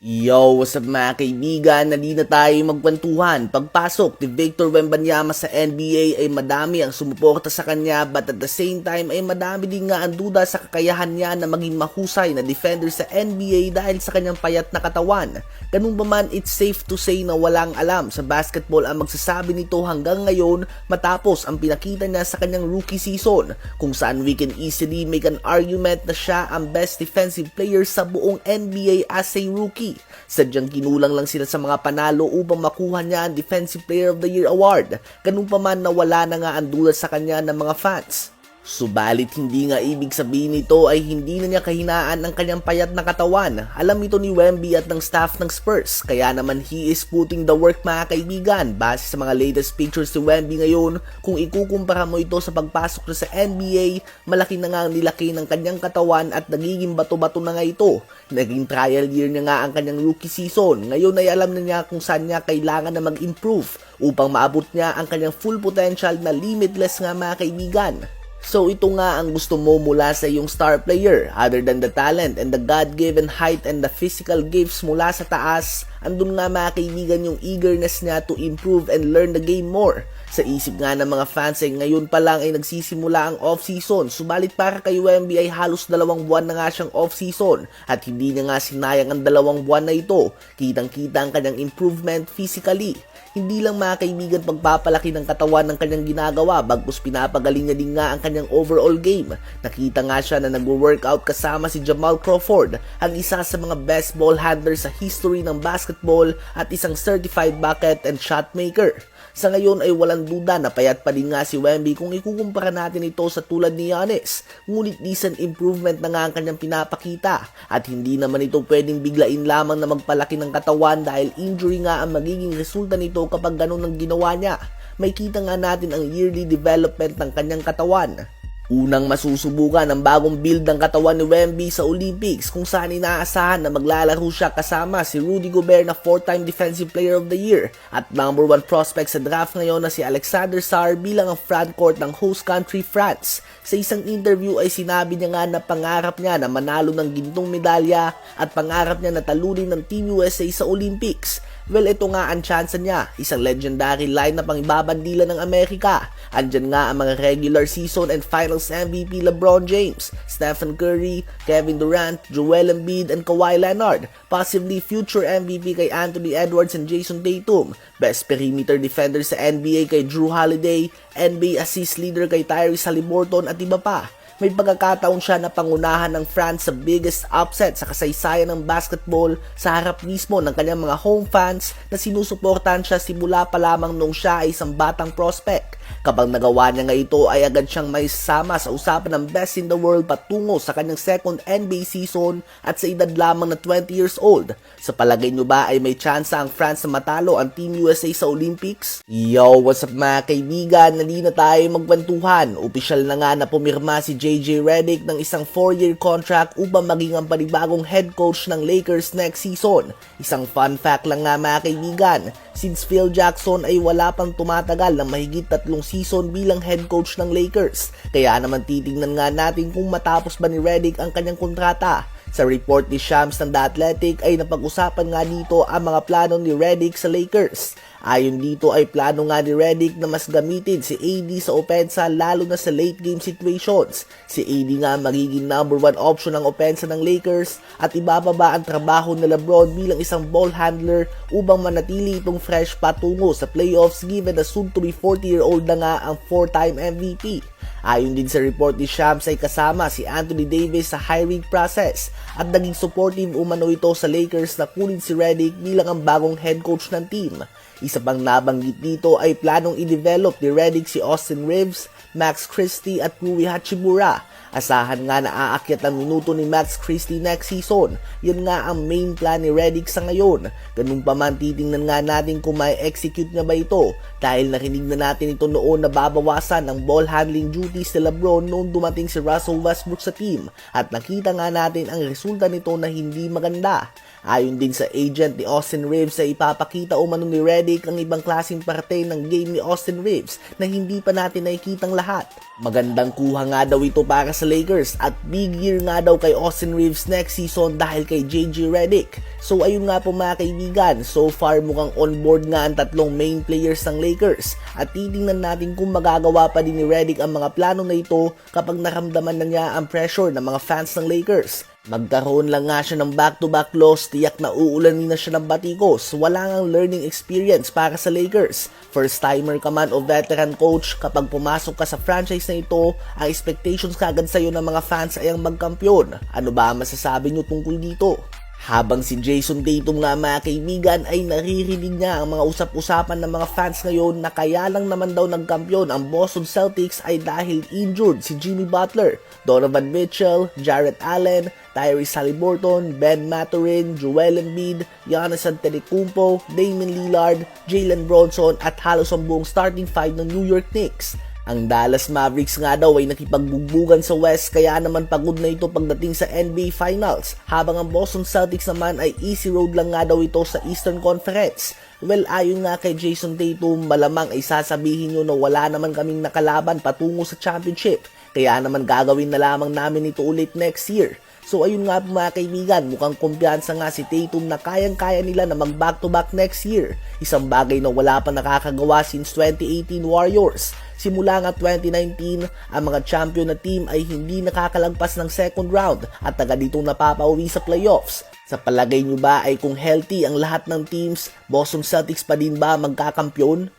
Yo, what's up mga kaibigan? Nali na tayo magkwentuhan. Pagpasok ni Victor Wembanyama sa NBA ay madami ang sumuporta sa kanya, but at the same time ay madami din nga ang duda sa kakayahan niya na maging mahusay na defender sa NBA dahil sa kanyang payat na katawan. Ganun pa man, it's safe to say na walang alam sa basketball ang magsasabi nito hanggang ngayon matapos ang pinakita niya sa kanyang rookie season, kung saan we can easily make an argument na siya ang best defensive player sa buong NBA as a rookie. Sadyang kinulang lang sila sa mga panalo upang makuha niya ang Defensive Player of the Year award. Ganun pa man na wala na nga ang duda sa kanya ng mga fans. Subalit hindi nga ibig sabihin nito ay hindi na niya kahinaan ang kanyang payat na katawan. Alam ito ni Wemby at ng staff ng Spurs, kaya naman he is putting the work mga kaibigan. Base sa mga latest pictures ni Wemby ngayon, kung ikukumpara mo ito sa pagpasok na sa NBA, malaki na nga ang nilaki ng kanyang katawan at nagiging bato-bato na nga ito. Naging trial year niya nga ang kanyang rookie season. Ngayon ay alam na niya kung saan niya kailangan na mag-improve upang maabot niya ang kanyang full potential na limitless nga mga kaibigan. So ito nga ang gusto mo mula sa iyong star player. Other than the talent and the God-given height and the physical gifts mula sa taas, andun nga mga kaibigan yung eagerness niya to improve and learn the game more. Sa isip nga ng mga fans ay ngayon pa lang ay nagsisimula ang off-season, subalit para kay Wemby ay halos 2 buwan na nga siyang off-season at hindi niya nga sinayang ang 2 buwan na ito. Kitang-kita ang kanyang improvement physically. Hindi lang mga kaibigan pagpapalaki ng katawan ng kanyang ginagawa, bagkus pinapagaling niya din nga ang kanyang overall game. Nakita nga siya na nagwo-workout kasama si Jamal Crawford, ang isa sa mga best ball handler sa history ng basketball at isang certified bucket and shot maker. Sa ngayon ay walang duda na payat pa din nga si Wemby kung ikukumpara natin ito sa tulad ni Giannis. Ngunit decent improvement na nga ang kanyang pinapakita at hindi naman ito pwedeng biglain lamang na magpalaki ng katawan dahil injury nga ang magiging resulta nito kapag ganun ang ginawa niya. May kita nga natin ang yearly development ng kanyang katawan. Unang masusubukan ang bagong build ng katawan ni Wemby sa Olympics kung saan inaasahan na maglalaro siya kasama si Rudy Gobert na 4-time Defensive Player of the Year at number 1 prospect sa draft ngayon na si Alexander Sarr bilang ang frontcourt ng host country France. Sa isang interview ay sinabi niya nga na pangarap niya na manalo ng gintong medalya at pangarap niya na talunin ng Team USA sa Olympics. Well, ito nga ang tsansa niya, isang legendary lineup ang ibabandila ng Amerika. Andyan nga ang mga regular season and finals MVP LeBron James, Stephen Curry, Kevin Durant, Joel Embiid, and Kawhi Leonard. Possibly future MVP kay Anthony Edwards and Jason Tatum. Best perimeter defender sa NBA kay Drew Holiday, NBA assist leader kay Tyrese Haliburton at iba pa. May pagkakataon siya na pangunahan ng France sa biggest upset sa kasaysayan ng basketball sa harap mismo ng kanyang mga home fans na sinusuportahan siya simula pa lamang nung siya ay isang batang prospect. Kapag nagawa niya nga ito ay agad siyang may sasama sa usapan ng best in the world patungo sa kanyang second NBA season at sa edad lamang na 20 years old. Sa palagay nyo ba ay may tsansa ang France na matalo ang Team USA sa Olympics? Yo, what's up mga kaibigan? Nali na tayo magkwentuhan. Opisyal na nga na pumirma si JJ Redick ng isang 4-year contract upang maging ang panibagong head coach ng Lakers next season. Isang fun fact lang nga mga kaibigan, since Phil Jackson ay wala pang tumatagal ng mahigit 3 season bilang head coach ng Lakers. Kaya naman titingnan nga natin kung matapos ba ni Redick ang kanyang kontrata. Sa report ni Shams ng The Athletic ay napag-usapan nga dito ang mga plano ni Redick sa Lakers. Ayon dito ay plano nga ni Redick na mas gamitin si AD sa opensa lalo na sa late game situations. Si AD nga magiging number 1 option ng opensa ng Lakers at ibababa ang trabaho ni LeBron bilang isang ball handler upang manatili itong fresh patungo sa playoffs given na soon to be 40-year-old na nga ang 4-time MVP. Ayon din sa report ni Shams ay kasama si Anthony Davis sa hiring process at naging supportive umano ito sa Lakers na kunin si Redick bilang ang bagong head coach ng team. Isa pang nabanggit dito ay planong i-develop ni Redick si Austin Reeves, Max Christie at Rui Hachimura. Asahan nga na aakyat ang minuto ni Max Christie next season. Yun nga ang main plan ni Redick sa ngayon. Ganun pa man titingnan nga natin kung may execute na ba ito dahil narinig na natin ito noon na babawasan ang ball handling duties ni LeBron noong dumating si Russell Westbrook sa team at nakita nga natin ang resulta nito na hindi maganda. Ayon din sa agent ni Austin Reeves ay ipapakita umano ni Redick ang ibang klaseng parte ng game ni Austin Reeves na hindi pa natin nakikitang lahat. Magandang kuha nga daw ito para sa Lakers at big year nga daw kay Austin Reeves next season dahil kay JJ Redick. So ayun nga po mga kaibigan, so far mukhang on board nga ang tatlong main players ng Lakers at titingnan natin kung magagawa pa din ni Redick ang mga plano na ito kapag naramdaman na niya ang pressure ng mga fans ng Lakers. Magkaroon lang nga siya ng back-to-back loss, tiyak na uulanin na siya ng batikos. Wala ngang learning experience para sa Lakers. First-timer ka man o veteran coach, kapag pumasok ka sa franchise na ito, ang expectations kagad sa'yo ng mga fans ay ang magkampiyon. Ano ba masasabi nyo tungkol dito? Habang si Jason Tatum nga mga kaibigan ay naririnig niya ang mga usap-usapan ng mga fans ngayon na kaya lang naman daw nagkampiyon ang Boston Celtics ay dahil injured si Jimmy Butler, Donovan Mitchell, Jarrett Allen, Tyrese Haliburton, Ben Mathurin, Joel Embiid, Giannis Antetokounmpo, Damian Lillard, Jalen Bronson at halos ang buong starting five ng New York Knicks. Ang Dallas Mavericks nga daw ay nakipagbugbugan sa West kaya naman pagod na ito pagdating sa NBA Finals, habang ang Boston Celtics naman ay easy road lang nga daw ito sa Eastern Conference. Well, ayon nga kay Jason Tatum, malamang ay sasabihin nyo na wala naman kaming nakalaban patungo sa championship, kaya naman gagawin na lamang namin ito ulit next year. So ayun nga po mga kaibigan, mukhang kumpiyansa nga si Tatum na kayang-kaya nila na mag back-to-back next year. Isang bagay na wala pa nakakagawa since 2018 Warriors. Simula nga 2019, ang mga champion na team ay hindi nakakalagpas ng second round at agad ditong napapauwi sa playoffs. Sa palagay nyo ba ay kung healthy ang lahat ng teams, Boston Celtics pa din ba magkakampyon?